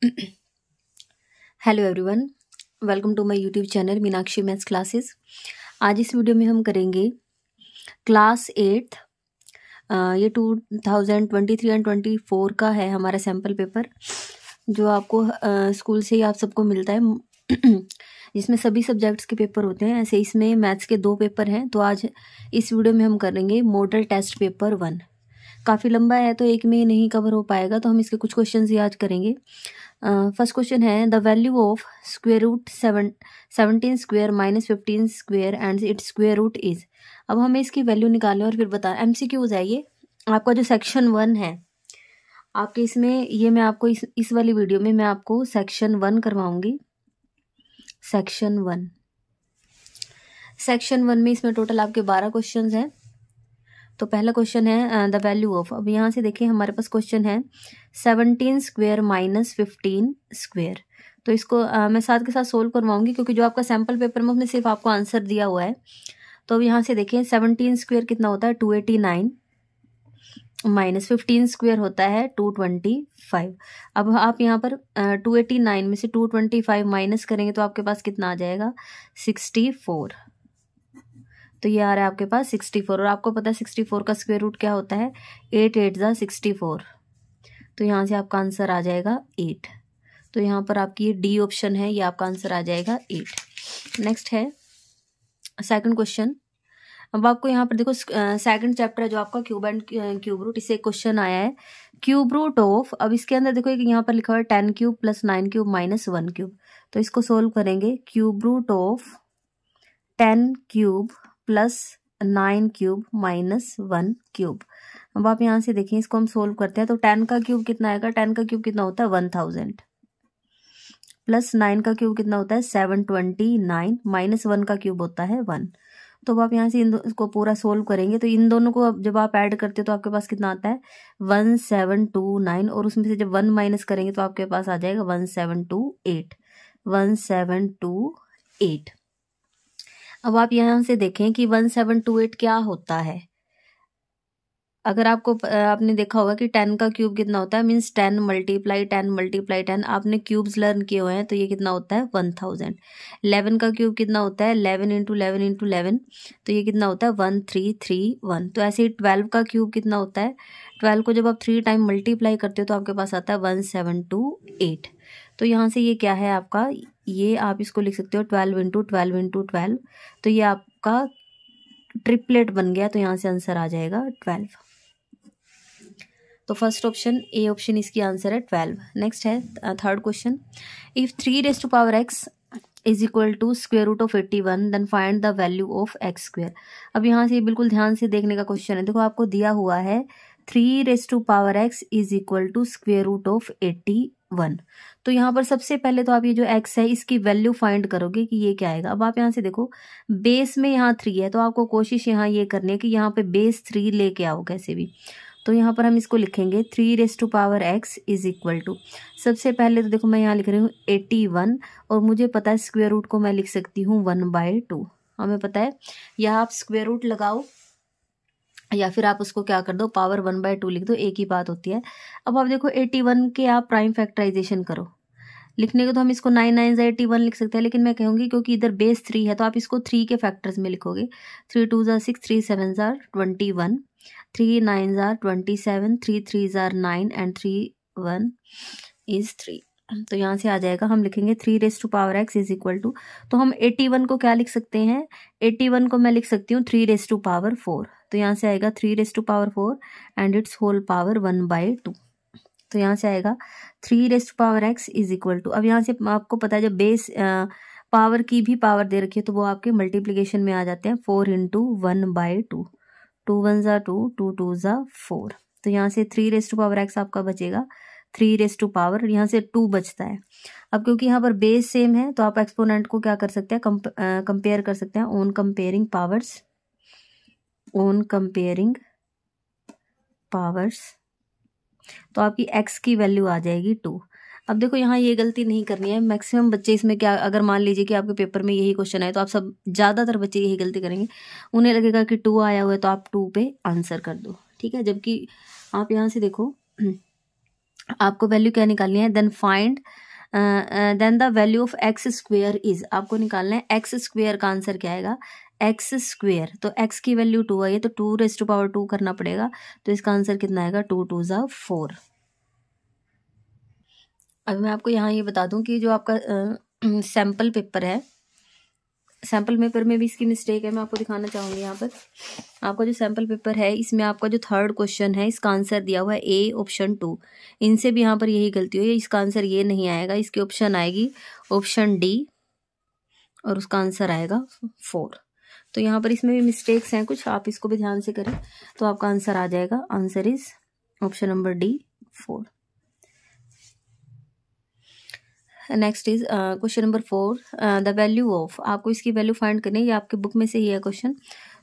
Hello everyone, welcome to my YouTube channel Meenakshi maths classes. आज इस video में हम करेंगे क्लास 8 ये 2023 एंड 24 का है हमारा सैम्पल पेपर, जो आपको स्कूल से ही आप सबको मिलता है जिसमें सभी सब्जेक्ट्स के पेपर होते हैं। ऐसे इसमें मैथ्स के 2 पेपर हैं, तो आज इस वीडियो में हम करेंगे मॉडल टेस्ट पेपर 1। काफ़ी लंबा है तो एक में नहीं कवर हो पाएगा, तो हम इसके कुछ क्वेश्चन ही आज करेंगे। फर्स्ट क्वेश्चन है the value of square root 17 square minus 15 square and its square root is. अब हमें इसकी वैल्यू निकालनी और फिर बता MCQ है ये आपका जो सेक्शन 1 है आपके इसमें। ये मैं आपको इस वाली वीडियो में मैं आपको सेक्शन 1 करवाऊंगी। सेक्शन 1 में इसमें टोटल आपके 12 क्वेश्चन हैं। तो पहला क्वेश्चन है द वैल्यू ऑफ। अब यहाँ से देखिए हमारे पास क्वेश्चन है 17 स्क्वेयर माइनस 15 स्क्वेयर। तो इसको मैं साथ के साथ सोल्व करवाऊंगी, क्योंकि जो आपका सैम्पल पेपर में उसने सिर्फ आपको आंसर दिया हुआ है। तो अब यहाँ से देखिए 17 स्क्वेयर कितना होता है 289 माइनस 15 स्क्वेयर होता है 225। अब आप यहाँ पर 289 में से 225 माइनस करेंगे तो आपके पास कितना आ जाएगा 64। तो ये आ रहा है आपके पास 64, और आपको पता है 64 का स्क्वायर रूट क्या होता है 8 8 जा 64। तो यहाँ से आपका आंसर आ जाएगा 8। तो यहाँ पर आपकी ये डी ऑप्शन है, ये आपका आंसर आ जाएगा 8। नेक्स्ट है सेकंड क्वेश्चन। अब आपको यहाँ पर देखो सेकंड चैप्टर है जो आपका क्यूब एंड क्यूब रूट, इससे क्वेश्चन आया है क्यूब रूट ऑफ। अब इसके अंदर देखो यहाँ पर लिखा हुआ है 10 cube plus 9 cube minus 1 cube. तो इसको सोल्व करेंगे cube root of 10 cube plus 9 cube minus 1 cube. अब आप यहाँ से देखिए इसको हम सोल्व करते हैं। तो 10 का क्यूब कितना आएगा, 10 का क्यूब कितना होता है 1000 प्लस 9 का क्यूब कितना होता है 729 माइनस 1 का क्यूब होता है 1। तो अब आप यहाँ से इसको पूरा सोल्व करेंगे तो इन दोनों को जब आप ऐड करते हो तो आपके पास कितना आता है 1729, और उसमें से जब 1 माइनस करेंगे तो आपके पास आ जाएगा 1728। अब आप यहाँ से देखें कि 1728 क्या होता है। अगर आपको आपने देखा होगा कि 10 का क्यूब कितना होता है, मीन्स 10 मल्टीप्लाई 10 मल्टीप्लाई 10। आपने क्यूब्स लर्न किए हुए हैं, तो ये कितना होता है 1000। 11 का क्यूब कितना होता है 11 इंटू 11 इंटू 11, तो ये कितना होता है 1331। तो ऐसे ही 12 का क्यूब कितना होता है, 12 को जब आप 3 टाइम मल्टीप्लाई करते हो तो आपके पास आता है 1728। तो यहाँ से ये क्या है आपका, ये आप इसको लिख सकते हो 12 इंटू 12 इंटू 12। तो ये आपका ट्रिपलेट बन गया, तो यहाँ से आंसर आ जाएगा 12। तो फर्स्ट ऑप्शन ए ऑप्शन इसकी आंसर है 12। नेक्स्ट है third question. If 3 raise to power x is equal to square root of 81 then find the value of x square. अब यहाँ से बिल्कुल ध्यान से देखने का क्वेश्चन है। देखो आपको दिया हुआ है 3 raise to power x is equal to square root of 81। तो यहाँ पर सबसे पहले तो आप ये जो x है इसकी वैल्यू फाइंड करोगे कि ये क्या आएगा। अब आप यहाँ से देखो बेस में यहाँ 3 है, तो आपको कोशिश यहाँ ये करनी है कि यहाँ पे बेस 3 लेके आओ कैसे भी। तो यहाँ पर हम इसको लिखेंगे 3 raise to power x is equal to, सबसे पहले तो देखो मैं यहाँ लिख रही हूँ 81, और मुझे पता है स्क्वेयर रूट को मैं लिख सकती हूँ 1/2। हमें पता है, या आप स्क्वेयर रूट लगाओ या फिर आप उसको क्या कर दो पावर 1/2 लिख दो, एक ही बात होती है। अब आप देखो 81 के आप प्राइम फैक्टराइजेशन करो। लिखने को तो हम इसको 9 9 जा 81 लिख सकते हैं, लेकिन मैं कहूँगी क्योंकि इधर बेस 3 है तो आप इसको 3 के फैक्टर्स में लिखोगे। 3 2 जा 6, 3 7 जा 21, 3 9 जा 27, 3 3 जा 9 एंड 3 1 इज 3। तो यहाँ से आ जाएगा, हम लिखेंगे 3 raise to power x is equal to, तो हम 81 को क्या लिख सकते हैं, 81 को मैं लिख सकती हूँ 3 रेज़ टू पावर 4। तो यहाँ से आएगा 3 raise to power 4 and its whole power 1/2। तो यहाँ से आएगा 3 raise to power x is equal to. अब यहाँ से आपको पता है जब बेस पावर की भी पावर दे रखी है तो वो आपके मल्टीप्लिकेशन में आ जाते हैं 4 इंटू 1/2। 2 1 जा 2, 2 2 जा 4। तो यहाँ से 3 रेज़ टू पावर x आपका बचेगा 3 रेज़ टू पावर, यहाँ से 2 बचता है। अब क्योंकि यहाँ पर बेस सेम है तो आप एक्सपोनेंट को क्या कर सकते हैं, कंपेयर कर सकते हैं ऑन कंपेयरिंग पावर्स। तो आपकी x की वैल्यू आ जाएगी 2। अब देखो यहाँ ये गलती नहीं करनी है। मैक्सिमम बच्चे इसमें क्या, अगर मान लीजिए कि आपके पेपर में यही क्वेश्चन है तो आप सब ज़्यादातर बच्चे यही गलती करेंगे। उन्हें लगेगा कि 2 आया हुआ है तो आप 2 पे आंसर कर दो, ठीक है। जबकि आप यहाँ से देखो आपको वैल्यू क्या निकालनी है, then find then the value of x square is, आपको निकालना है एक्स स्क्वेयर का आंसर क्या आएगा, एक्स स्क्वेयर। तो एक्स की वैल्यू 2 आई है तो 2 करना पड़ेगा, तो इसका आंसर कितना आएगा, 2 2 ज़ा 4। अभी मैं आपको यहाँ ये बता दूं कि जो आपका सैम्पल पेपर है, सैम्पल पेपर में भी इसकी मिस्टेक है, मैं आपको दिखाना चाहूँगी। यहाँ पर आपका जो सैम्पल पेपर है इसमें आपका जो थर्ड क्वेश्चन है इसका आंसर दिया हुआ है ए ऑप्शन 2, इनसे भी यहाँ पर यही गलती हुई है, इसका आंसर ये नहीं आएगा, इसकी ऑप्शन आएगी ऑप्शन डी और उसका आंसर आएगा 4। तो यहाँ पर इसमें भी मिस्टेक्स हैं कुछ, आप इसको भी ध्यान से करें तो आपका आंसर आ जाएगा, answer is option number D 4। Next is question number 4, the value of, आपको इसकी वैल्यू फाइंड करनी है, ये आपके बुक में से ही है क्वेश्चन।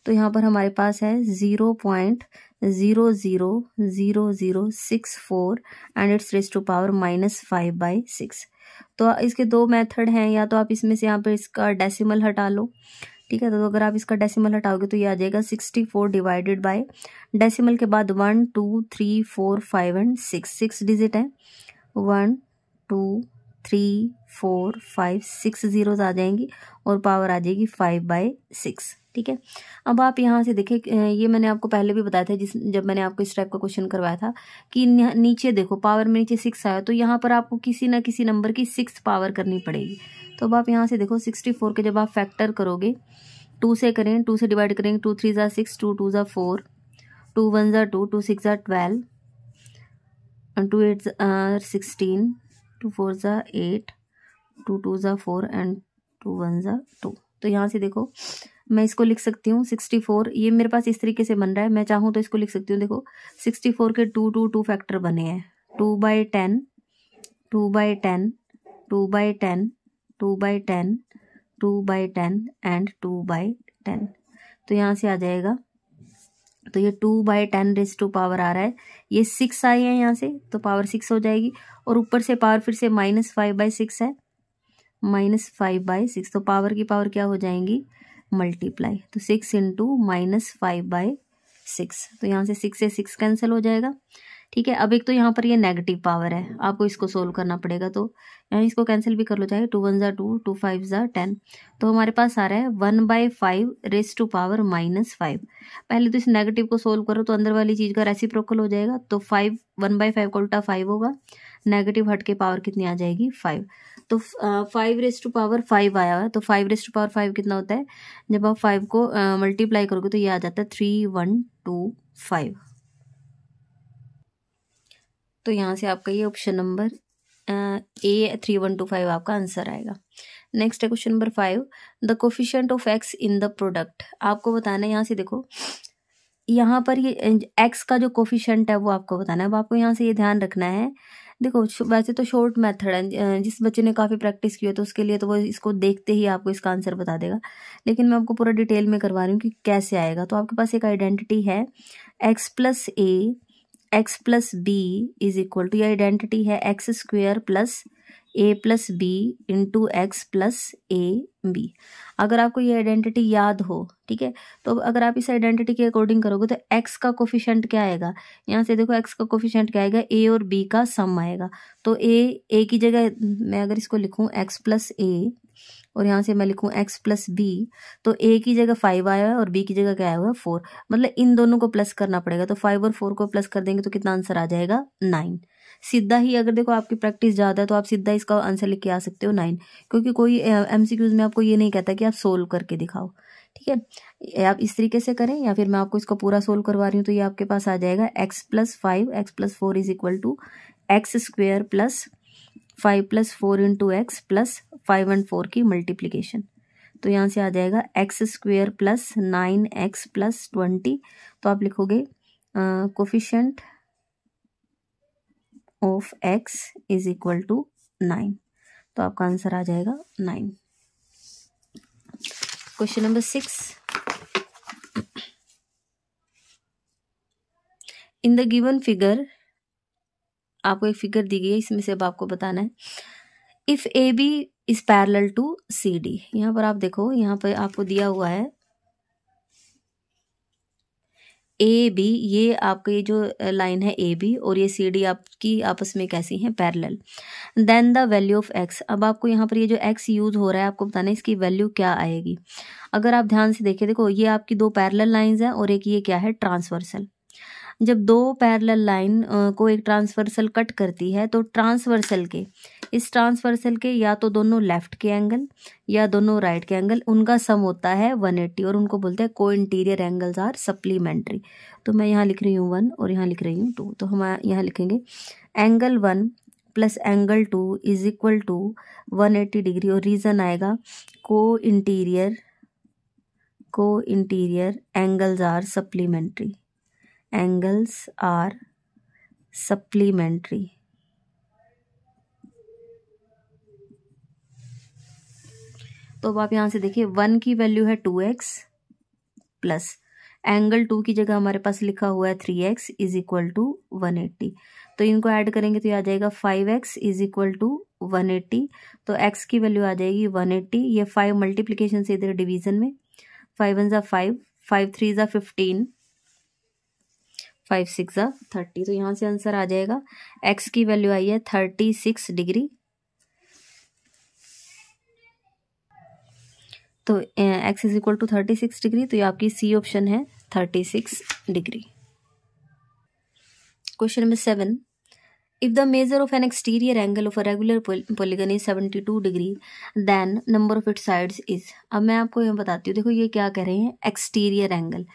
तो यहाँ पर हमारे पास है 0.000064 and its raise to power -5/6। तो इसके दो मेथड हैं, या तो आप इसमें से यहाँ पर इसका डेसिमल हटा लो, ठीक है। तो अगर आप इसका डेसिमल हटाओगे तो ये आ जाएगा 64 डिवाइडेड बाय डेसिमल के बाद 1 2 3 4 5 एंड 6 डिजिट है, 1 2 3 4 5 6 जीरोज आ जाएंगी और पावर आ जाएगी 5/6, ठीक है। अब आप यहाँ से देखें, ये मैंने आपको पहले भी बताया था जब मैंने आपको इस टाइप का क्वेश्चन करवाया था कि नीचे देखो पावर में नीचे 6 आया, तो यहाँ पर आपको किसी ना किसी नंबर की 6 पावर करनी पड़ेगी। तो अब आप यहाँ से देखो 64 के जब आप फैक्टर करोगे 2 से करें, 2 से डिवाइड करेंगे, 2 3 ज़ा 6, 2 2 ज़ा 4, 2 1 ज़ा 2, 2 6 ज़ा 12 and 2 8 ज़ा 16, 2 4 ज़ा 8, 2 2 ज़ा 4 एंड 2 1 ज़ा 2। तो यहाँ से देखो मैं इसको लिख सकती हूँ 64, ये मेरे पास इस तरीके से बन रहा है, मैं चाहूँ तो इसको लिख सकती हूँ। देखो 64 के 2 फैक्टर बने हैं, 2/10 2/10 2/10 2/10 2/10 एंड 2/10। तो यहाँ से आ जाएगा, तो ये 2/10 रेज टू पावर आ रहा है, ये 6 आई है यहाँ से तो पावर 6 हो जाएगी, और ऊपर से पावर फिर से -5/6 है, -5/6, तो पावर की पावर क्या हो जाएंगी, मल्टीप्लाई, तो 6 इंटू -5/6, तो यहाँ से 6 से 6 कैंसिल हो जाएगा, ठीक है। अब एक तो यहाँ पर ये नेगेटिव पावर है, आपको इसको सोल्व करना पड़ेगा, तो यहाँ इसको कैंसिल भी कर लो चाहे, 2 1 ज़ा 2, 2 5 ज़ा 10, तो हमारे पास आ रहा है 1/5 रेज टू पावर -5। पहले तो इस नेगेटिव को सोल्व करो तो अंदर वाली चीज़ का रेसिप्रोकल हो जाएगा, तो 1/5 का उल्टा 5 होगा, नेगेटिव हट के पावर कितनी आ जाएगी 5। तो 5 रेज टू पावर 5 आया हुआ है, तो 5 रेज टू पावर 5 कितना होता है, जब आप 5 को मल्टीप्लाई करोगे तो ये आ जाता है 3125। तो यहाँ से आपका ये ऑप्शन नंबर ए 3125 आपका आंसर आएगा। नेक्स्ट है question number 5, the coefficient of x in the product, आपको बताना है। यहाँ से देखो यहाँ पर ये एक्स का जो कोफिशिएंट है वो आपको बताना है, अब आपको यहाँ से ये ध्यान रखना है। देखो वैसे तो शॉर्ट मेथड है, जिस बच्चे ने काफ़ी प्रैक्टिस की है तो उसके लिए तो वो इसको देखते ही आपको इसका आंसर बता देगा, लेकिन मैं आपको पूरा डिटेल में करवा रही हूँ कि कैसे आएगा। तो आपके पास एक आइडेंटिटी है x plus A x plus B is equal to, ये आइडेंटिटी है x square plus A plus B into x plus A B. अगर आपको ये आइडेंटिटी याद हो, ठीक है, तो अगर आप इस आइडेंटिटी के अकॉर्डिंग करोगे तो एक्स का कोफिशिएंट क्या आएगा, यहाँ से देखो एक्स का कोफिशिएंट क्या आएगा, ए और बी का सम आएगा। तो ए की जगह मैं अगर इसको लिखूँ एक्स प्लस ए और यहाँ से मैं लिखूँ एक्स प्लस बी, तो ए की जगह 5 आया है और बी की जगह क्या आया हुआ है 4, मतलब इन दोनों को प्लस करना पड़ेगा। तो 5 और 4 को प्लस कर देंगे तो कितना आंसर आ जाएगा 9। सीधा ही अगर देखो आपकी प्रैक्टिस ज़्यादा है तो आप सीधा इसका आंसर लिख के आ सकते हो 9, क्योंकि कोई एमसीक्यूज में आपको ये नहीं कहता कि आप सोल्व करके दिखाओ, ठीक है। आप इस तरीके से करें या फिर मैं आपको इसको पूरा सोल्व करवा रही हूँ, तो ये आपके पास आ जाएगा x plus 5 x plus 4 is equal to x square plus 5 plus 4 into x plus 5 and 4 की मल्टीप्लीकेशन। तो यहाँ से आ जाएगा x square plus 9x plus 20, तो आप लिखोगे coefficient of x is equal to 9, तो आपका आंसर आ जाएगा 9। Question number 6, in the given figure, आपको एक फिगर दी गई है, इसमें से अब आपको बताना है if A B is parallel to C D. यहाँ पर आप देखो, यहाँ पर आपको दिया हुआ है ए बी, ये आपका ये जो लाइन है ए बी और ये सी डी आपकी आपस में कैसी हैं, parallel. Then the value of x, अब आपको यहाँ पर ये जो एक्स यूज हो रहा है आपको बताना है इसकी वैल्यू क्या आएगी। अगर आप ध्यान से देखें, देखो ये आपकी दो पैरेलल लाइंस हैं और एक ये क्या है, ट्रांसवर्सल। जब दो पैरेलल लाइन को एक ट्रांसवर्सल कट करती है तो ट्रांसवर्सल के, इस ट्रांसवर्सल के या तो दोनों लेफ्ट के एंगल या दोनों राइट के एंगल, उनका सम होता है 180 और उनको बोलते हैं को इंटीरियर एंगल्स आर सप्लीमेंट्री। तो मैं यहाँ लिख रही हूँ 1 और यहाँ लिख रही हूँ 2, तो हम यहाँ लिखेंगे angle 1 plus angle 2 is equal to 180 degree और रीजन आएगा co interior angles are supplementary, angles are supplementary. तो अब आप यहां से देखिए 1 की वैल्यू है 2x प्लस एंगल 2 की जगह हमारे पास लिखा हुआ है 3x इज इक्वल टू 180। तो इनको ऐड करेंगे तो ये आ जाएगा 5x इज इक्वल टू 180। तो x की वैल्यू आ जाएगी 180, ये 5 मल्टीप्लीकेशन से इधर डिवीजन में, 5 1 जा 5, 5 3 जा 15, 5 6 जा 30। तो यहाँ से आंसर आ जाएगा x की वैल्यू आई है 36 डिग्री। तो x is equal to 36 degree, तो ये आपकी सी ऑप्शन है 36 degree. Question number 7, if the measure of an exterior angle of a regular polygon is 72 degree then number of its sides is. अब मैं आपको यहाँ बताती हूँ, देखो ये क्या कह रहे हैं, एक्सटीरियर एंगल।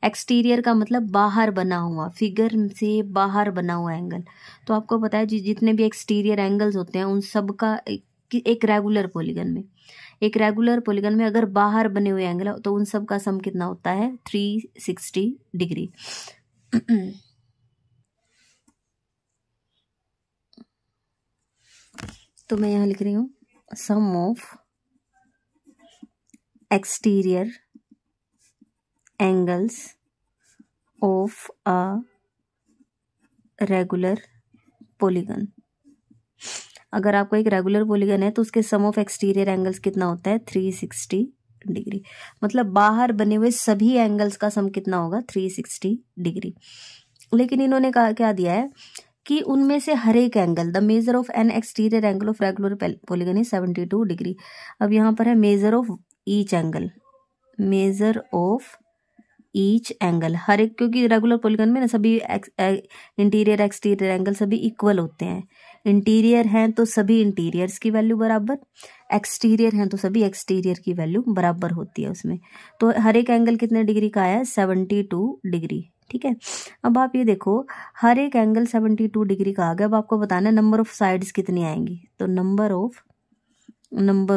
एक्सटीरियर का मतलब बाहर बना हुआ, फिगर से बाहर बना हुआ एंगल। तो आपको पता है जितने भी एक्सटीरियर एंगल्स होते हैं उन सब का एक रेगुलर पॉलीगन में अगर बाहर बने हुए एंगल तो उन सब का सम कितना होता है, 360 डिग्री। तो मैं यहाँ लिख रही हूँ sum of exterior angles of a regular polygon. अगर आपको एक रेगुलर पॉलीगन है तो उसके सम ऑफ एक्सटीरियर एंगल्स कितना होता है, 360 डिग्री। मतलब बाहर बने हुए सभी एंगल्स का सम कितना होगा, 360 डिग्री। लेकिन इन्होंने कहा क्या दिया है कि उनमें से हर एक angle, the measure of an exterior angle of regular polygon is 72 degree. अब यहाँ पर है measure of each angle, measure of each angle, हर एक, क्योंकि रेगुलर पॉलीगन में ना सभी इंटीरियर एक्सटीरियर एंगल सभी इक्वल होते हैं। इंटीरियर हैं तो सभी इंटीरियर्स की वैल्यू बराबर, एक्सटीरियर हैं तो सभी एक्सटीरियर की वैल्यू बराबर होती है उसमें। तो हर एक एंगल कितने डिग्री का है, 72 डिग्री। ठीक है, अब आप ये देखो हर एक एंगल 72 डिग्री का आ गया। अब आपको बताना है नंबर ऑफ साइड्स कितनी आएंगी। तो नंबर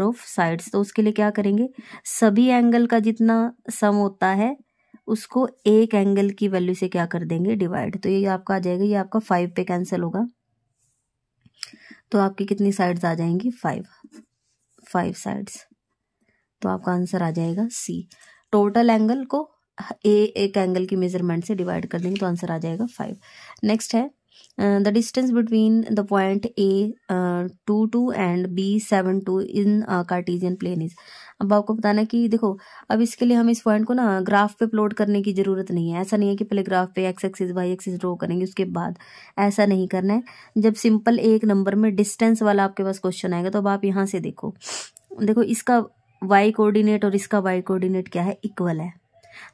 ऑफ साइड्स, तो उसके लिए क्या करेंगे, सभी एंगल का जितना सम होता है उसको एक एंगल की वैल्यू से क्या कर देंगे, डिवाइड। तो ये आपका आ जाएगा, ये आपका 5 पे कैंसिल होगा। तो आपकी कितनी साइड्स आ जाएंगी, 5 साइड्स। तो आपका आंसर आ जाएगा सी। टोटल एंगल को एक एंगल की मेजरमेंट से डिवाइड कर देंगे तो आंसर आ जाएगा 5। नेक्स्ट है the distance between the point A 22 and B 72 in Cartesian plane is. अब आपको बताना कि देखो अब इसके लिए हम इस पॉइंट को ना ग्राफ पे प्लॉट करने की जरूरत नहीं है। ऐसा नहीं है कि पहले ग्राफ पे x axis y axis draw करेंगे उसके बाद, ऐसा नहीं करना है। जब सिंपल एक नंबर में डिस्टेंस वाला आपके पास क्वेश्चन आएगा तो अब आप यहाँ से देखो इसका वाई कोऑर्डिनेट और इसका वाई कोऑर्डिनेट क्या है, इक्वल है।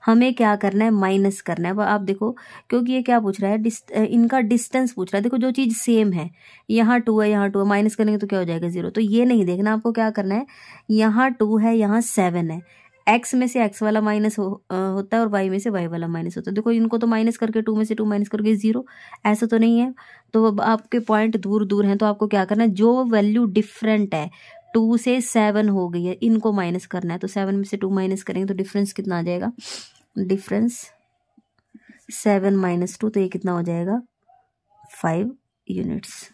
हमें क्या करना है, माइनस करना है। आप देखो क्योंकि ये क्या पूछ रहा है, इनका डिस्टेंस पूछ रहा है। देखो जो चीज सेम है, यहाँ 2 है यहाँ 2 है, माइनस करेंगे तो क्या हो जाएगा 0। तो ये नहीं देखना, आपको क्या करना है, यहाँ 2 है यहाँ 7 है, एक्स में से एक्स वाला माइनस होता है और वाई में से वाई वाला माइनस होता है। देखो इनको तो माइनस करके 2 में से 2 माइनस करके 0, ऐसा तो नहीं है। तो अब आपके पॉइंट दूर दूर हैं तो आपको क्या करना है, जो वैल्यू डिफरेंट है 2 से 7 हो गई है, इनको माइनस करना है। तो 7 में से 2 माइनस करेंगे तो डिफरेंस कितना आ जाएगा, डिफरेंस 7 - 2, तो ये कितना हो जाएगा 5 यूनिट्स।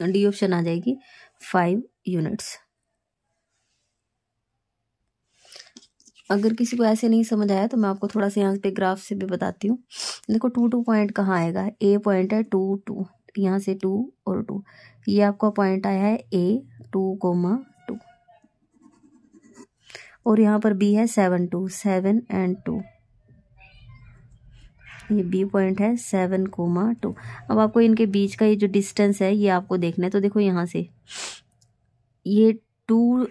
डी ऑप्शन आ जाएगी 5 यूनिट्स। अगर किसी को ऐसे नहीं समझ आया तो मैं आपको थोड़ा सा यहाँ पे ग्राफ से भी बताती हूँ। देखो 2 पॉइंट कहाँ आएगा, ए पॉइंट है 2 2, यहाँ से 2 और 2, ये आपका पॉइंट आया है A 2, 2 और यहाँ पर बी है 7 2, 7 and 2, ये बी पॉइंट है 7, 2। अब आपको इनके बीच का ये जो डिस्टेंस है ये आपको देखना है। तो देखो यहाँ से ये 2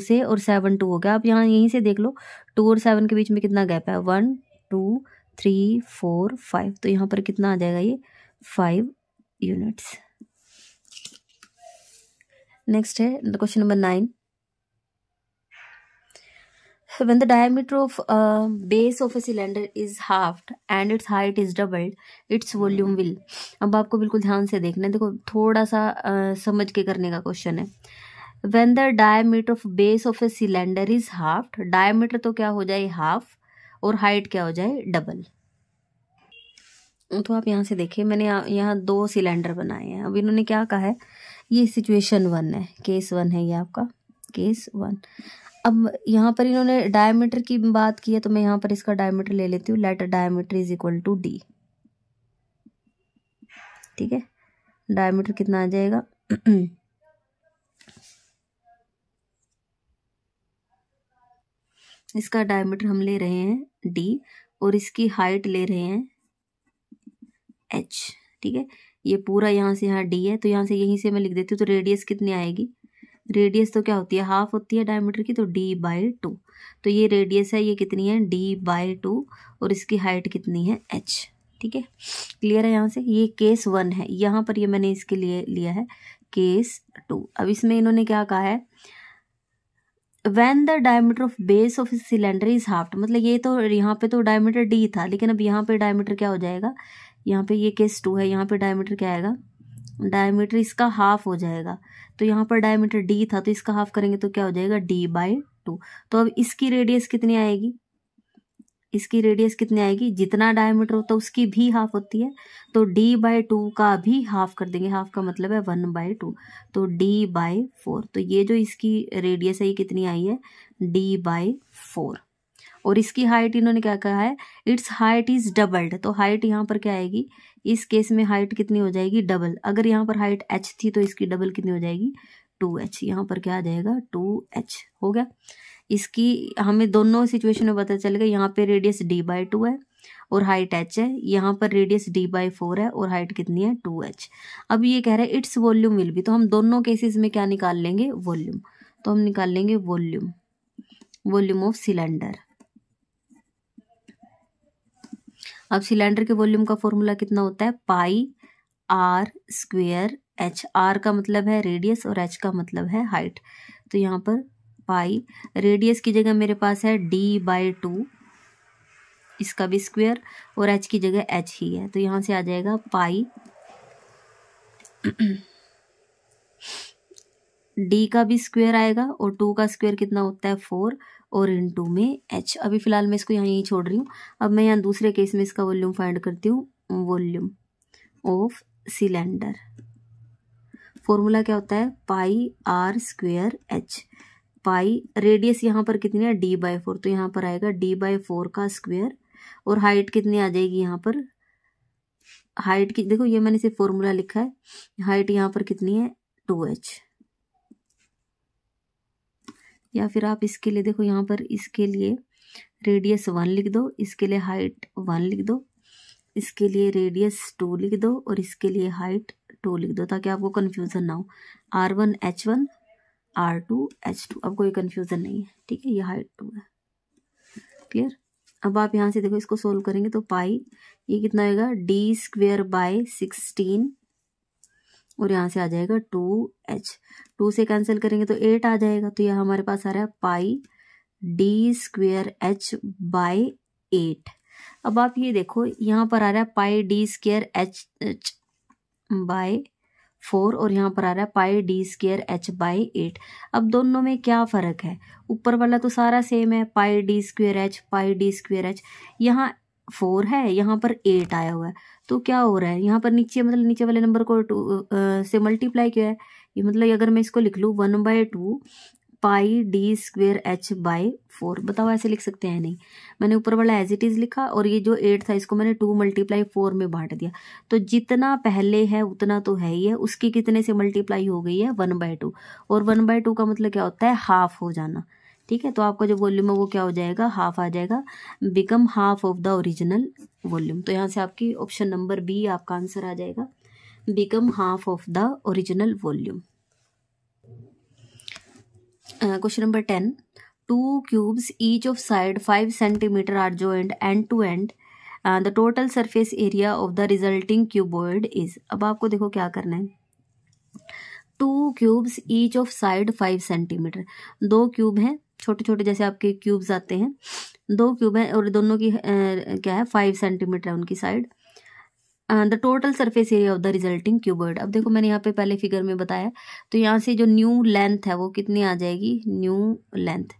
से और 7 2 हो गया। आप यहाँ यहीं से देख लो 2 और 7 के बीच में कितना गैप है, 1 2 3 4 5। तो यहाँ पर कितना आ जाएगा, ये 5 यूनिट्स। नेक्स्ट है question number 9। When the diameter of base of a cylinder is halved and its height is doubled, its volume will। अब आपको बिल्कुल ध्यान से देखना है, देखो थोड़ा सा समझ के करने का क्वेश्चन है। When the diameter of base of a cylinder is halved, diameter तो क्या हो जाए हाफ और हाइट क्या हो जाए डबल। तो आप यहाँ से देखिए, मैंने यहाँ 2 सिलेंडर बनाए हैं। अब इन्होंने क्या कहा है, ये सिचुएशन 1 है, केस 1 है ये आपका, केस 1। अब यहाँ पर इन्होंने डायमीटर की बात की है, तो मैं यहाँ पर इसका डायमीटर ले लेती हूँ। Let diameter is equal to D. ठीक है, डायमीटर कितना आ जाएगा इसका डायमीटर हम ले रहे हैं डी और इसकी हाइट ले रहे हैं एच। ठीक है, ये पूरा यहाँ से यहाँ डी है, तो यहाँ से यहीं से मैं लिख देती हूँ। तो रेडियस कितनी आएगी, रेडियस तो क्या होती है, हाफ होती है डायमीटर की, तो d/2। तो ये रेडियस है, ये कितनी है d/2 और इसकी हाइट कितनी है h। ठीक है, क्लियर है यहाँ से। ये केस 1 है, यहाँ पर ये मैंने इसके लिए लिया है केस 2। अब इसमें इन्होंने क्या कहा है, when the diameter of base of cylinder is half. मतलब ये तो यहाँ पे तो डायमीटर d था, लेकिन अब यहाँ पे डायमीटर क्या हो जाएगा, यहाँ पे ये केस 2 है, यहाँ पे डायमीटर क्या आएगा, डायमीटर इसका हाफ हो जाएगा। तो यहाँ पर डायमीटर d था, तो इसका हाफ करेंगे तो क्या हो जाएगा d/2। तो अब इसकी रेडियस कितनी आएगी, इसकी रेडियस कितनी आएगी, जितना डायमीटर होता है उसकी भी हाफ होती है, तो d/2 का भी हाफ कर देंगे। हाफ का मतलब है 1/2, तो d/4। तो ये जो इसकी रेडियस है ये कितनी आई है d/4। और इसकी हाइट इन्होंने क्या कहा है, इट्स हाइट इज डबल्ड। तो हाइट यहाँ पर क्या आएगी, इस केस में हाइट कितनी हो जाएगी डबल। अगर यहाँ पर हाइट h थी तो इसकी डबल कितनी हो जाएगी 2h। यहाँ पर क्या आ जाएगा 2h हो गया। इसकी हमें दोनों सिचुएशन में पता चल गया, यहाँ पे रेडियस d/2 है और हाइट h है, यहाँ पर रेडियस d/4 है और हाइट कितनी है 2h। अब ये कह रहे हैं इट्स वॉल्यूम विल बी। तो हम दोनों केसेस में क्या निकाल लेंगे, वॉल्यूम। तो हम निकाल लेंगे वॉल्यूम, वॉल्यूम ऑफ सिलेंडर। अब सिलेंडर के वॉल्यूम का फॉर्मूला कितना होता है, πr²h। r का मतलब है रेडियस और h का मतलब है हाइट। तो यहाँ पर पाई, रेडियस की जगह मेरे पास है d/2, इसका भी स्क्वायर, और h की जगह h ही है, तो यहाँ से आ जाएगा पाई d का भी स्क्वायर आएगा और 2 का स्क्वायर कितना होता है 4 और इनटू में h। अभी फिलहाल मैं इसको यहाँ यहीं छोड़ रही हूँ। अब मैं यहाँ दूसरे केस में इसका वॉल्यूम फाइंड करती हूँ, वॉल्यूम ऑफ सिलेंडर। फॉर्मूला क्या होता है, πr²h। पाई, रेडियस यहाँ पर कितनी है d/4, तो यहाँ पर आएगा d/4 का स्क्वायर, और हाइट कितनी आ जाएगी यहाँ पर, हाइट की देखो ये मैंने सिर्फ फॉर्मूला लिखा है, हाइट यहाँ पर कितनी है 2h। या फिर आप इसके लिए देखो, यहाँ पर इसके लिए रेडियस 1 लिख दो, इसके लिए हाइट 1 लिख दो, इसके लिए रेडियस 2 लिख दो और इसके लिए हाइट 2 लिख दो, ताकि आपको कन्फ्यूजन ना हो। r1h1 r2h2, अब कोई कन्फ्यूजन नहीं है। ठीक है, ये हाइट 2 है, क्लियर। अब आप यहाँ से देखो, इसको सोल्व करेंगे तो पाई ये कितना आएगा d²/16 और यहाँ से आ जाएगा 2h। 2 से कैंसिल करेंगे तो 8 आ जाएगा, तो यह हमारे पास आ रहा है पाई d²h/8। अब आप ये देखो, यहाँ पर आ रहा है पाई d²h/4 और यहाँ पर आ रहा है पाई d²h/8। अब दोनों में क्या फ़र्क है, ऊपर वाला तो सारा सेम है, पाई d²h पाई d²h। यहाँ 4 है, यहाँ पर 8 आया हुआ है, तो क्या हो रहा है यहाँ पर नीचे, मतलब नीचे वाले नंबर को 2 से मल्टीप्लाई किया है। ये मतलब अगर मैं इसको लिख लूँ 1/2 पाई d²h/4, बताओ ऐसे लिख सकते हैं नहीं। मैंने ऊपर वाला एज इट इज लिखा और ये जो 8 था इसको मैंने 2 × 4 में बांट दिया। तो जितना पहले है उतना तो है ही है, उसकी कितने से मल्टीप्लाई हो गई है 1/2, और 1/2 का मतलब क्या होता है हाफ हो जाना। ठीक है, तो आपका जो वॉल्यूम है वो क्या हो जाएगा, हाफ आ जाएगा, become half of the original volume. तो यहाँ से आपकी ऑप्शन नंबर बी आपका आंसर आ जाएगा, become half of the original volume. Question number 10, 2 cubes each of side 5 centimeter are joined end to end, the total surface area of the resulting cuboid is। अब आपको देखो क्या करना है, 2 cubes each of side 5 centimetre, 2 cube हैं छोटे छोटे जैसे आपके क्यूब्स आते हैं, 2 क्यूब हैं और दोनों की क्या है 5 सेंटीमीटर है उनकी side, the total surface area of the resulting cuboid. अब देखो मैंने यहाँ पे पहले फिगर में बताया, तो यहाँ से जो न्यू लेंथ है वो कितनी आ जाएगी, न्यू लेंथ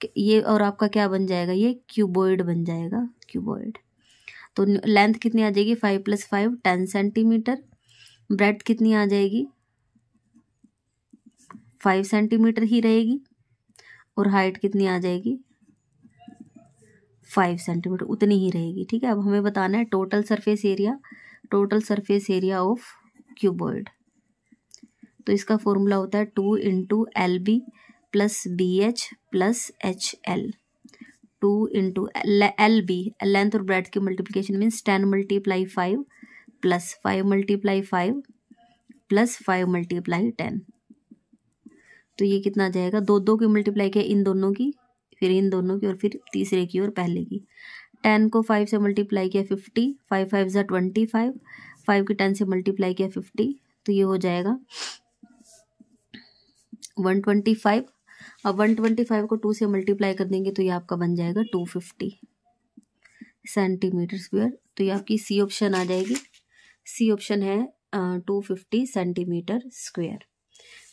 ये, और आपका क्या बन जाएगा, ये क्यूबॉइड बन जाएगा, क्यूबॉइड। तो लेंथ कितनी आ जाएगी, 5 + 5 10 सेंटीमीटर, ब्रेड्थ कितनी आ जाएगी 5 सेंटीमीटर ही रहेगी, और हाइट कितनी आ जाएगी 5 सेंटीमीटर, उतनी ही रहेगी। ठीक है, अब हमें बताना है total surface area, total surface area of cuboid. तो इसका फॉर्मूला होता है 2 × LB + BH + HL, 2 × LB length और ब्रेड्थ की मल्टीप्लिकेशन मीन्स 10 × 5 + 5 × 5 + 5 × 10। तो ये कितना आ जाएगा, दो की मल्टीप्लाई किया इन दोनों की, फिर इन दोनों की, और फिर तीसरे की और पहले की। 10 को 5 से मल्टीप्लाई किया 50, 5 × 5 = 25, 5 की 10 से मल्टीप्लाई किया 50, तो ये हो जाएगा 125। अब 125 को 2 से मल्टीप्लाई कर देंगे तो ये आपका बन जाएगा 250 सेंटीमीटर स्क्वायर। तो ये आपकी सी ऑप्शन आ जाएगी, सी ऑप्शन है 250 सेंटीमीटर स्क्वायर।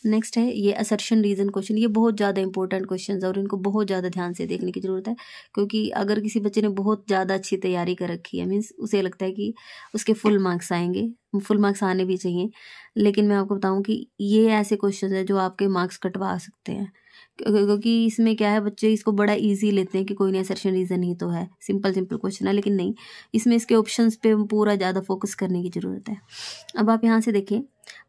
नेक्स्ट है ये असर्शन रीजन क्वेश्चन, ये बहुत ज़्यादा इंपॉर्टेंट क्वेश्चन है और इनको बहुत ज़्यादा ध्यान से देखने की ज़रूरत है, क्योंकि अगर किसी बच्चे ने बहुत ज़्यादा अच्छी तैयारी कर रखी है, मीन्स उसे लगता है कि उसके फुल मार्क्स आएंगे, फुल मार्क्स आने भी चाहिए, लेकिन मैं आपको बताऊं कि ये ऐसे क्वेश्चन है जो आपके मार्क्स कटवा सकते हैं, क्योंकि इसमें क्या है, बच्चे इसको बड़ा इजी लेते हैं कि कोई नहीं असर्शन रीजन ही तो है, सिंपल क्वेश्चन है, लेकिन नहीं, इसमें इसके ऑप्शंस पे पूरा ज़्यादा फोकस करने की ज़रूरत है। अब आप यहाँ से देखें,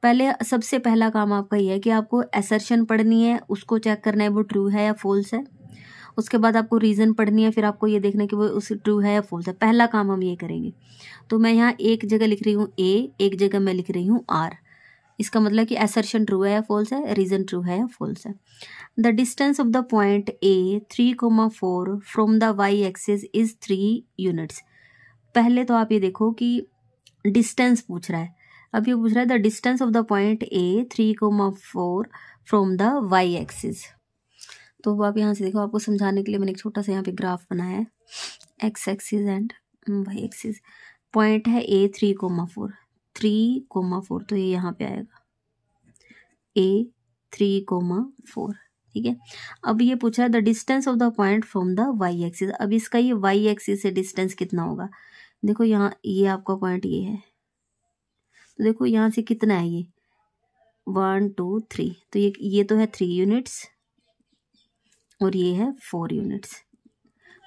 पहले सबसे पहला काम आपका ये है कि आपको असर्शन पढ़नी है, उसको चेक करना है वो ट्रू है या फॉल्स है, उसके बाद आपको रीज़न पढ़नी है, फिर आपको ये देखना है कि वो उस ट्रू है या फॉल्स है। पहला काम हम ये करेंगे, तो मैं यहाँ एक जगह लिख रही हूँ ए, एक जगह मैं लिख रही हूँ आर, इसका मतलब कि असर्शन ट्रू है या फॉल्स है, रीजन ट्रू है या फॉल्स है। The distance of the point A 3,4 from the y axis is 3 units. पहले तो आप ये देखो कि डिस्टेंस पूछ रहा है, अब ये पूछ रहा है the distance of the point A 3,4 from the y axis. तो आप यहाँ से देखो, आपको समझाने के लिए मैंने एक छोटा सा यहाँ पे ग्राफ बनाया है, x axis and y axis. Point है ए 3,4, 3,4, तो ये यहाँ पे आएगा ए 3,4, ठीक है। अब ये पूछा है the distance of the point from the y axis. अब इसका ये वाई एक्सिस से डिस्टेंस कितना होगा, देखो यहाँ ये आपका पॉइंट ये है, तो देखो यहाँ से कितना है, ये 1 2 3, तो ये तो है 3 यूनिट्स और ये है 4 यूनिट्स,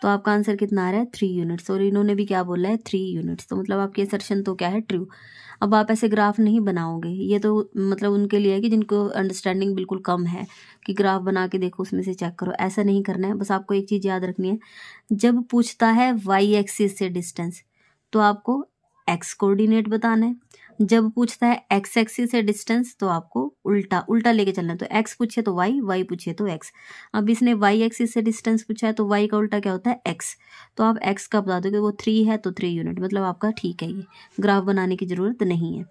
तो आपका आंसर कितना आ रहा है 3 यूनिट्स, और इन्होंने भी क्या बोला है 3 यूनिट्स, तो मतलब आपकी असर्शन तो क्या है ट्रू। अब आप ऐसे ग्राफ नहीं बनाओगे, ये तो मतलब उनके लिए है कि जिनको अंडरस्टैंडिंग बिल्कुल कम है कि ग्राफ बना के देखो उसमें से चेक करो, ऐसा नहीं करना है। बस आपको एक चीज़ याद रखनी है, जब पूछता है वाई एक्सिस से डिस्टेंस तो आपको एक्स कोऑर्डिनेट बताना है, जब पूछता है एक्स एक्सिस से डिस्टेंस तो आपको उल्टा उल्टा लेके चलना है, तो एक्स पूछे तो वाई, वाई पूछे तो एक्स। अब इसने वाई एक्सिस से डिस्टेंस पूछा है तो वाई का उल्टा क्या होता है एक्स, तो आप एक्स का बता दो कि वो 3 है तो 3 यूनिट, मतलब आपका ठीक है, ये ग्राफ बनाने की जरूरत नहीं है।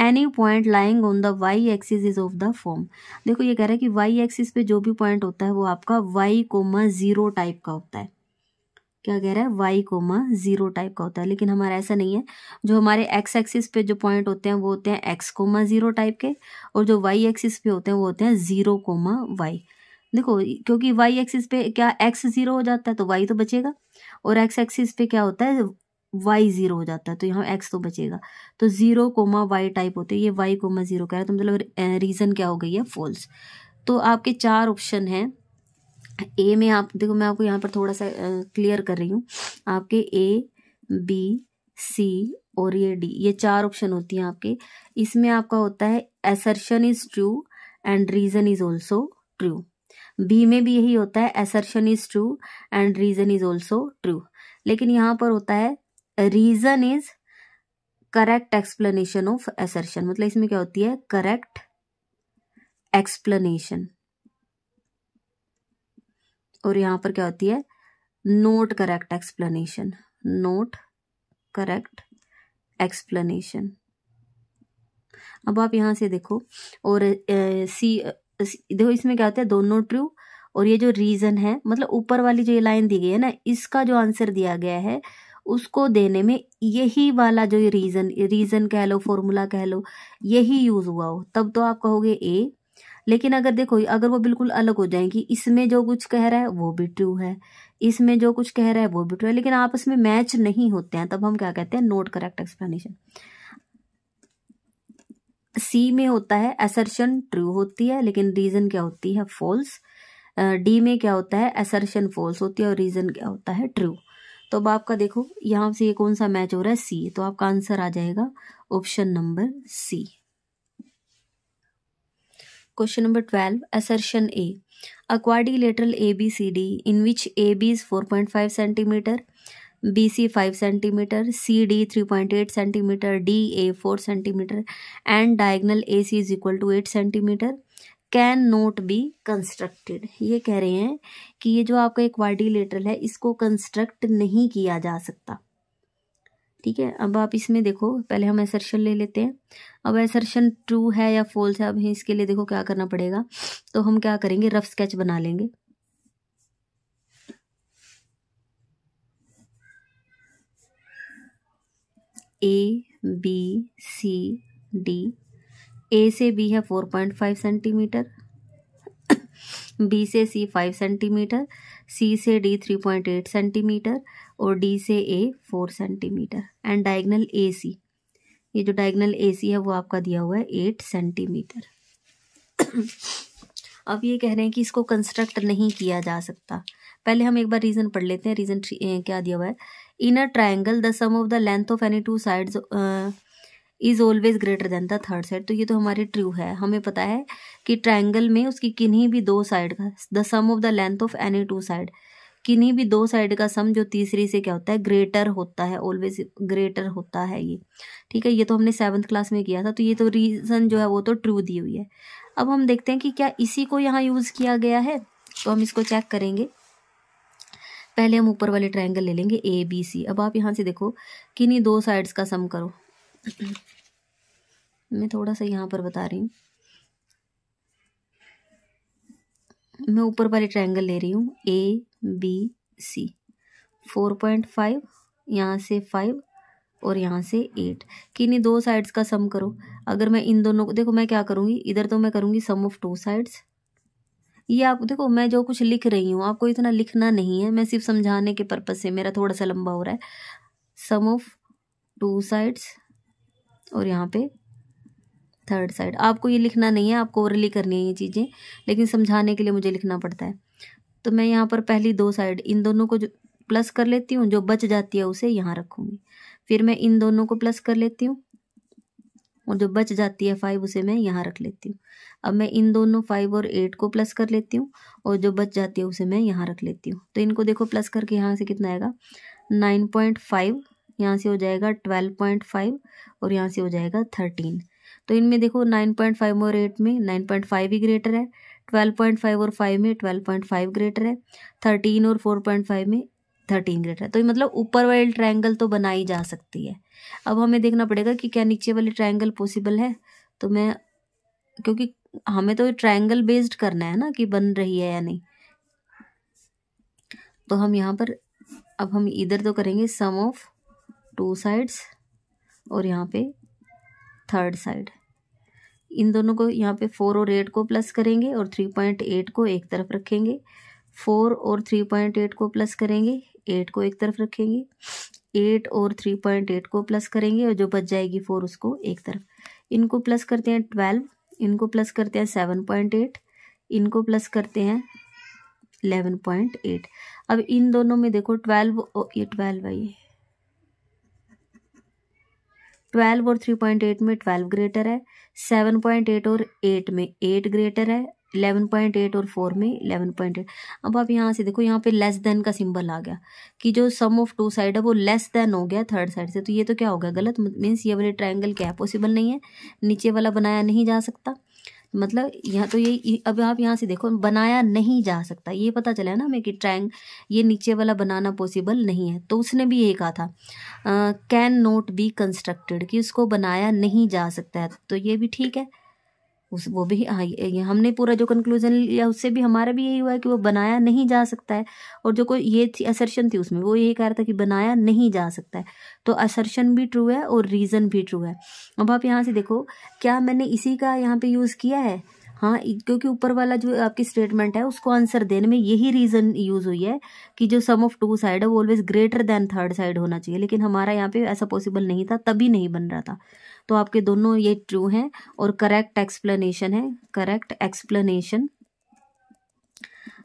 Any point lying on the y axis is of the form. देखो ये कह रहा है कि वाई एक्सिस पे जो भी पॉइंट होता है वो आपका y,0 टाइप का होता है। क्या कह रहा है, y,0 टाइप का होता है, लेकिन हमारा ऐसा नहीं है। जो हमारे x एक्सिस पे जो पॉइंट होते हैं वो होते हैं x,0 टाइप के, और जो y एक्सिस पे होते हैं वो होते हैं 0,y। देखो क्योंकि y एक्सिस पे क्या x 0 हो जाता है तो y तो बचेगा, और x एक्सिस पे क्या होता है y 0 हो जाता है तो यहाँ x तो बचेगा, तो 0,y टाइप होते हैं। ये y,0 कह रहा है, तो मतलब रीजन क्या हो गई है फॉल्स। तो आपके 4 ऑप्शन हैं। ए में आप देखो, मैं आपको यहाँ पर थोड़ा सा क्लियर कर रही हूँ, आपके ए बी सी और ये डी, ये 4 ऑप्शन होती हैं आपके। इसमें आपका होता है assertion is true and reason is also true. B में भी यही होता है, assertion is true and reason is also true, लेकिन यहाँ पर होता है reason is correct explanation of assertion, मतलब इसमें क्या होती है, correct explanation, और यहाँ पर क्या होती है, not correct explanation, not correct explanation। अब आप यहाँ से देखो, और देखो इसमें क्या होता है, दोनों ट्रू, और ये जो रीजन है, मतलब ऊपर वाली जो ये लाइन दी गई है ना, इसका जो आंसर दिया गया है उसको देने में यही वाला जो ये रीजन कह लो, फॉर्मूला कह लो, यही यूज हुआ हो, तब तो आप कहोगे ए। लेकिन अगर देखो, अगर वो बिल्कुल अलग हो जाएंगी, इसमें जो कुछ कह रहा है वो भी ट्रू है, इसमें जो कुछ कह रहा है वो भी ट्रू है, लेकिन आपस में मैच नहीं होते हैं, तब हम क्या कहते हैं, नॉट करेक्ट एक्सप्लेनेशन। सी में होता है असर्शन ट्रू होती है, लेकिन रीजन क्या होती है, फॉल्स। डी में क्या होता है, असर्शन फॉल्स होती है और रीजन क्या होता है, ट्रू। तो अब आपका देखो यहाँ से ये कौन सा मैच हो रहा है, सी, तो आपका आंसर आ जाएगा option number C. Question number 12, assertion A, a quadrilateral ABCD in which AB is 4.5 centimeter, BC 5 centimeter, CD 3.8 centimeter, DA 4 centimeter and diagonal AC is equal to 8 centimeter can not be constructed. ये कह रहे हैं कि ये जो आपका एक quadrilateral है, इसको कंस्ट्रक्ट नहीं किया जा सकता। ठीक है, अब आप इसमें देखो, पहले हम असर्शन ले लेते हैं। अब असर्शन ट्रू है या फॉल्स है, अब इसके लिए देखो क्या करना पड़ेगा, तो हम क्या करेंगे, रफ स्केच बना लेंगे। ए बी सी डी, ए से बी है 4.5 सेंटीमीटर, बी से सी 5 सेंटीमीटर, सी से डी 3.8 सेंटीमीटर और डी से ए 4 सेंटीमीटर एंड डायगनल ए सी, ये जो डायगनल ए सी है वो आपका दिया हुआ है 8 सेंटीमीटर। अब ये कह रहे हैं कि इसको कंस्ट्रक्ट नहीं किया जा सकता। पहले हम एक बार रीजन पढ़ लेते हैं। रीजन क्या दिया हुआ है, in a triangle the sum of the length of any two sides is always greater than the third side. तो ये तो हमारी ट्रू है, हमें पता है कि ट्राइंगल में उसकी किन्हीं भी दो साइड का, the sum of the length of any two side, किन्हीं भी दो साइड का सम जो तीसरी से क्या होता है, ग्रेटर होता है, ऑलवेज ग्रेटर होता है ये। ठीक है, ये तो हमने 7th क्लास में किया था, तो ये तो रीजन जो है वो तो ट्रू दी हुई है। अब हम देखते हैं कि क्या इसी को यहाँ यूज किया गया है, तो हम इसको चेक करेंगे। पहले हम ऊपर वाले ट्राइंगल ले लेंगे ए बी सी। अब आप यहाँ से देखो, किन्हीं दो साइड्स का सम करो। मैं थोड़ा सा यहाँ पर बता रही हूँ, मैं ऊपर वाले ट्राइंगल ले रही हूँ ए बी सी, 4.5 यहाँ से 5 और यहाँ से 8, किन्हीं दो साइड्स का सम करो। अगर मैं इन दोनों को देखो, मैं क्या करूँगी, इधर तो मैं करूँगी सम ऑफ टू साइड्स। ये आप देखो, मैं जो कुछ लिख रही हूँ आपको इतना लिखना नहीं है, मैं सिर्फ समझाने के पर्पज से, मेरा थोड़ा सा लंबा हो रहा है। सम ऑफ टू साइड्स और यहाँ पे थर्ड साइड, आपको ये लिखना नहीं है, आपको ओरली करनी है ये चीज़ें, लेकिन समझाने के लिए मुझे लिखना पड़ता है। तो मैं यहाँ पर पहली दो साइड इन दोनों को जो प्लस कर लेती हूँ, जो बच जाती है उसे यहाँ रखूँगी। फिर मैं इन दोनों को प्लस कर लेती हूँ और जो बच जाती है 5 उसे मैं यहाँ रख लेती हूँ। अब मैं इन दोनों 5 और 8 को प्लस कर लेती हूँ और जो बच जाती है उसे मैं यहाँ रख लेती हूँ। तो इनको देखो प्लस करके यहाँ से कितना आएगा, 9.5, यहाँ से हो जाएगा 12.5 और यहाँ से हो जाएगा 13। तो इनमें देखो 9.5 और 8 में 9.5 ही ग्रेटर है, 12.5 और 5 में 12.5 ग्रेटर है, 13 और 4.5 में 13 ग्रेटर है। तो मतलब ऊपर वाली ट्रायंगल तो बनाई जा सकती है। अब हमें देखना पड़ेगा कि क्या नीचे वाली ट्रायंगल पॉसिबल है। तो मैं, क्योंकि हमें तो ट्रायंगल बेस्ड करना है ना कि बन रही है या नहीं, तो हम यहाँ पर, अब हम इधर तो करेंगे सम ऑफ टू साइड्स और यहाँ पे थर्ड साइड। इन दोनों को यहाँ पे 4 और 8 को प्लस करेंगे और 3.8 को एक तरफ रखेंगे, 4 और 3.8 को प्लस करेंगे, 8 को एक तरफ रखेंगे, 8 और 3.8 को प्लस करेंगे और जो बच जाएगी 4 उसको एक तरफ। इनको प्लस करते हैं 12, इनको प्लस करते हैं 7.8, इनको प्लस करते हैं 11.8। अब इन दोनों में देखो 12, ये 12 है, ये 12 और 3.8 में 12 ग्रेटर है, 7.8 और 8 में 8 ग्रेटर है 11.8 और 4 में 11.8। अब आप यहाँ से देखो, यहाँ पे लेस देन का सिंबल आ गया कि जो सम ऑफ टू साइड है वो लेस देन हो गया थर्ड साइड से, तो ये तो क्या हो गया, गलत। मीन्स ये वाले ट्रायंगल क्या है, पॉसिबल नहीं है, नीचे वाला बनाया नहीं जा सकता। मतलब यहाँ तो ये, अब आप यहाँ से देखो, बनाया नहीं जा सकता, ये पता चला है ना हमें कि ये नीचे वाला बनाना पॉसिबल नहीं है। तो उसने भी यही कहा था कैन नॉट बी कंस्ट्रक्टेड, कि उसको बनाया नहीं जा सकता है, तो ये भी ठीक है। वो भी, हाँ, ये हमने पूरा जो कंक्लूजन लिया उससे भी हमारा भी यही हुआ है कि वो बनाया नहीं जा सकता है। और जो कोई ये थी असर्शन थी उसमें, वो यही कह रहा था कि बनाया नहीं जा सकता है, तो असर्शन भी ट्रू है और रीज़न भी ट्रू है। अब आप यहाँ से देखो, क्या मैंने इसी का यहाँ पे यूज़ किया है? हाँ, क्योंकि ऊपर वाला जो आपकी स्टेटमेंट है उसको आंसर देने में यही रीज़न यूज़ हुई है कि जो सम ऑफ टू साइड है वो always greater then third side होना चाहिए, लेकिन हमारा यहाँ पे ऐसा पॉसिबल नहीं था, तभी नहीं बन रहा था। तो आपके दोनों ये ट्रू हैं और करेक्ट एक्सप्लेनेशन है, करेक्ट एक्सप्लेनेशन।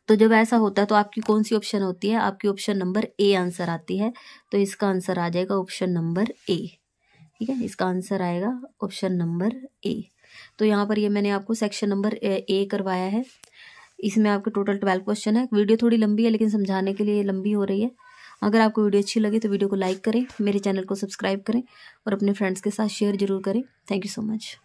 तो जब ऐसा होता है तो आपकी कौन सी ऑप्शन होती है? आपकी ऑप्शन नंबर ए आंसर आती है, तो इसका आंसर आ जाएगा ऑप्शन नंबर ए। ठीक है, इसका आंसर आएगा ऑप्शन नंबर ए। तो यहाँ पर ये मैंने आपको सेक्शन नंबर ए करवाया है, इसमें आपके टोटल 12 क्वेश्चन है। वीडियो थोड़ी लंबी है लेकिन समझाने के लिए लंबी हो रही है। अगर आपको वीडियो अच्छी लगे तो वीडियो को लाइक करें, मेरे चैनल को सब्सक्राइब करें और अपने फ्रेंड्स के साथ शेयर जरूर करें। Thank you so much.